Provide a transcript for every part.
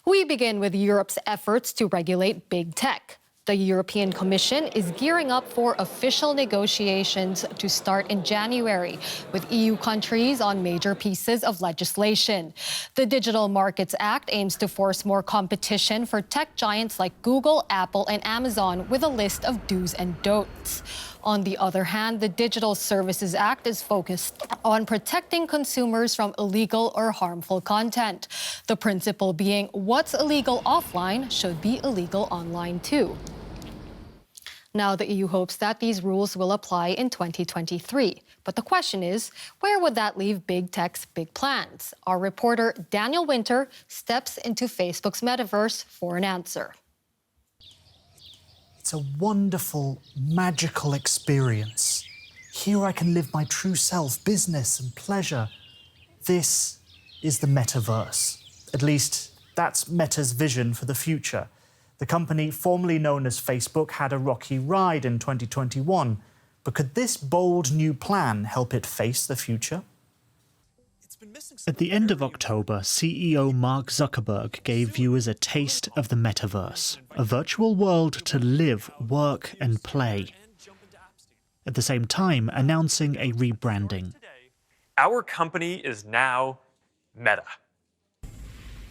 We begin with Europe's efforts to regulate big tech. The European Commission is gearing up for official negotiations to start in January with EU countries on major pieces of legislation. The Digital Markets Act aims to force more competition for tech giants like Google, Apple, and Amazon with a list of do's and don'ts. On the other hand, the Digital Services Act is focused on protecting consumers from illegal or harmful content. The principle being what's illegal offline should be illegal online too. Now, the EU hopes that these rules will apply in 2023. But the question is, where would that leave big tech's big plans? Our reporter Daniel Winter steps into Facebook's metaverse for an answer. It's a wonderful, magical experience. Here I can live my true self, business and pleasure. This is the metaverse. At least that's Meta's vision for the future. The company formerly known as Facebook had a rocky ride in 2021. But could this bold new plan help it face the future? At the end of October, CEO Mark Zuckerberg gave viewers a taste of the metaverse, a virtual world to live, work and play. At the same time, announcing a rebranding. Our company is now Meta.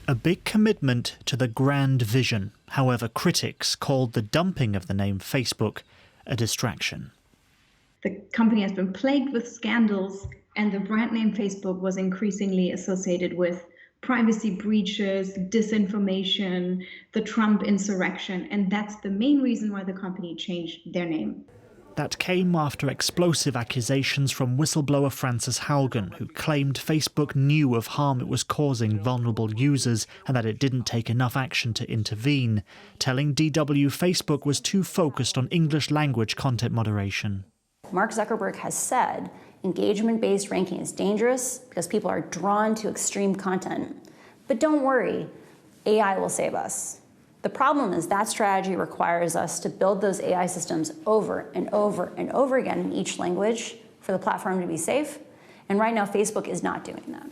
A big commitment to the grand vision. However, critics called the dumping of the name Facebook a distraction. The company has been plagued with scandals, and the brand name Facebook was increasingly associated with privacy breaches, disinformation, the Trump insurrection, and that's the main reason why the company changed their name. That came after explosive accusations from whistleblower Frances Haugen, who claimed Facebook knew of harm it was causing vulnerable users and that it didn't take enough action to intervene, telling DW Facebook was too focused on English language content moderation. Mark Zuckerberg has said engagement-based ranking is dangerous because people are drawn to extreme content. But don't worry, AI will save us. The problem is that strategy requires us to build those AI systems over and over and over again in each language for the platform to be safe. And right now, Facebook is not doing that.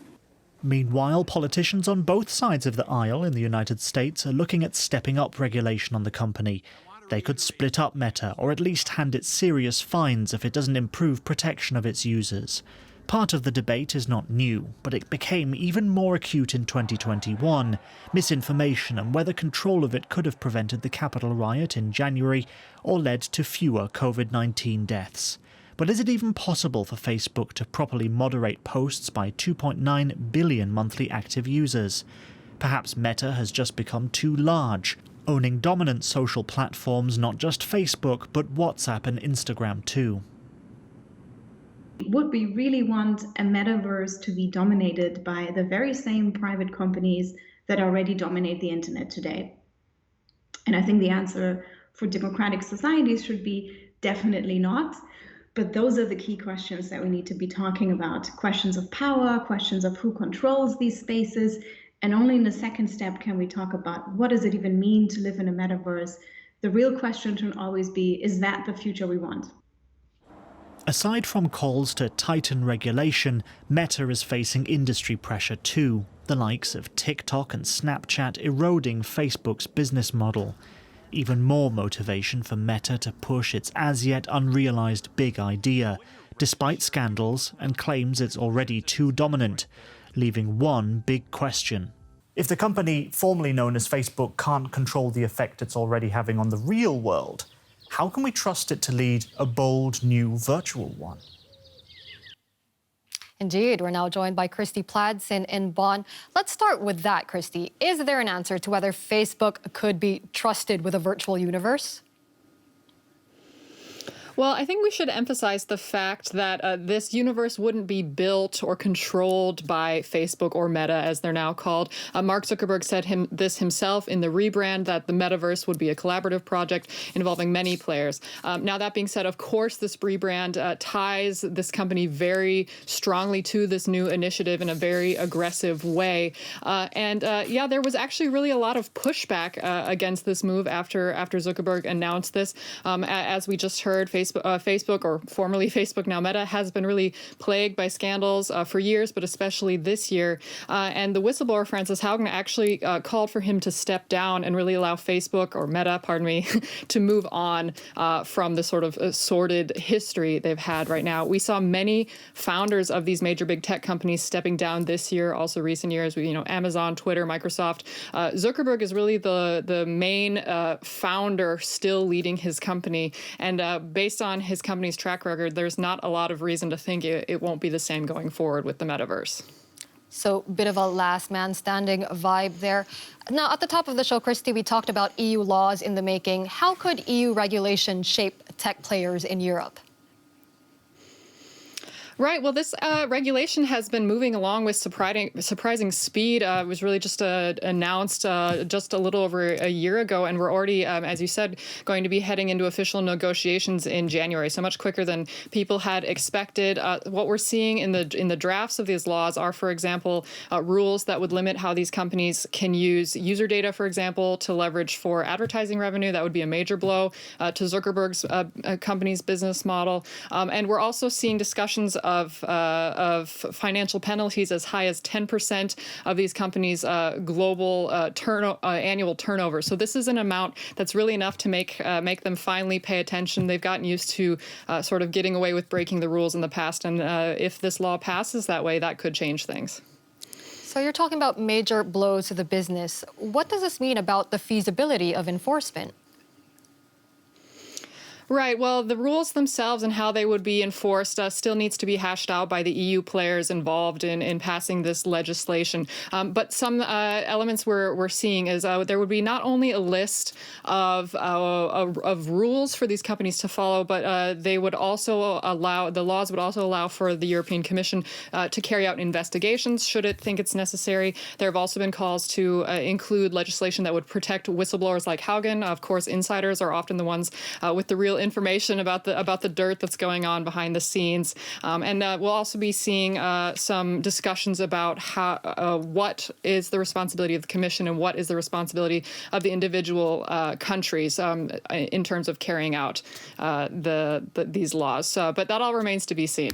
Meanwhile, politicians on both sides of the aisle in the United States are looking at stepping up regulation on the company. They could split up Meta, or at least hand it serious fines if it doesn't improve protection of its users. Part of the debate is not new, but it became even more acute in 2021. Misinformation and whether control of it could have prevented the Capitol riot in January or led to fewer COVID-19 deaths. But is it even possible for Facebook to properly moderate posts by 2.9 billion monthly active users? Perhaps Meta has just become too large, owning dominant social platforms, not just Facebook, but WhatsApp and Instagram too. Would we really want a metaverse to be dominated by the very same private companies that already dominate the internet today? And I think the answer for democratic societies should be definitely not. But those are the key questions that we need to be talking about. Questions of power, questions of who controls these spaces. And only in the second step can we talk about what does it even mean to live in a metaverse. The real question should always be, is that the future we want? Aside from calls to tighten regulation, Meta is facing industry pressure too, the likes of TikTok and Snapchat eroding Facebook's business model. Even more motivation for Meta to push its as-yet unrealized big idea, despite scandals and claims it's already too dominant, leaving one big question. If the company formerly known as Facebook can't control the effect it's already having on the real world, how can we trust it to lead a bold new virtual one? Indeed. We're now joined by Christy Pladsen in Bonn. Let's start with that, Christy. Is there an answer to whether Facebook could be trusted with a virtual universe? Well, I think we should emphasize the fact that this universe wouldn't be built or controlled by Facebook or Meta, as they're now called. Mark Zuckerberg said this himself in the rebrand, that the metaverse would be a collaborative project involving many players. Now, that being said, of course, this rebrand ties this company very strongly to this new initiative in a very aggressive way. Yeah, there was actually really a lot of pushback against this move after Zuckerberg announced this. As we just heard, Facebook Facebook, or formerly Facebook, now Meta, has been really plagued by scandals for years, but especially this year. And the whistleblower, Frances Haugen, actually called for him to step down and really allow Facebook, or Meta, pardon me, to move on from the sort of sordid history they've had right now. We saw many founders of these major big tech companies stepping down this year, also recent years. Amazon, Twitter, Microsoft. Zuckerberg is really the main founder still leading his company. And based on his company's track record, there's not a lot of reason to think it won't be the same going forward with the metaverse. So, bit of a last man standing vibe there. Now, at the top of the show, Christy, we talked about EU laws in the making. How could EU regulation shape tech players in Europe? Right. Well, this regulation has been moving along with surprising speed. It was really just announced just a little over a year ago, and we're already, as you said, going to be heading into official negotiations in January. So much quicker than people had expected. What we're seeing in the drafts of these laws are, for example, rules that would limit how these companies can use user data, for example, to leverage for advertising revenue. That would be a major blow to Zuckerberg's company's business model. And we're also seeing discussions of financial penalties as high as 10% of these companies' global annual turnover. So this is an amount that's really enough to make them finally pay attention. They've gotten used to sort of getting away with breaking the rules in the past, and if this law passes that way, that could change things. So you're talking about major blows to the business. What does this mean about the feasibility of enforcement? Right. Well, the rules themselves and how they would be enforced still needs to be hashed out by the EU players involved in passing this legislation. But some elements we're seeing is there would be not only a list of rules for these companies to follow, but they would also the laws would also allow for the European Commission to carry out investigations should it think it's necessary. There have also been calls to include legislation that would protect whistleblowers like Haugen. Of course, insiders are often the ones with the real information about the dirt that's going on behind the scenes. And we'll also be seeing some discussions about what is the responsibility of the Commission and what is the responsibility of the individual countries in terms of carrying out these laws. But that all remains to be seen.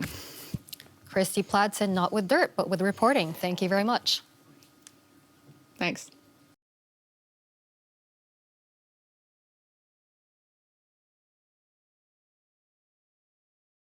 Christy Pladsen, not with dirt, but with reporting. Thank you very much. Thanks.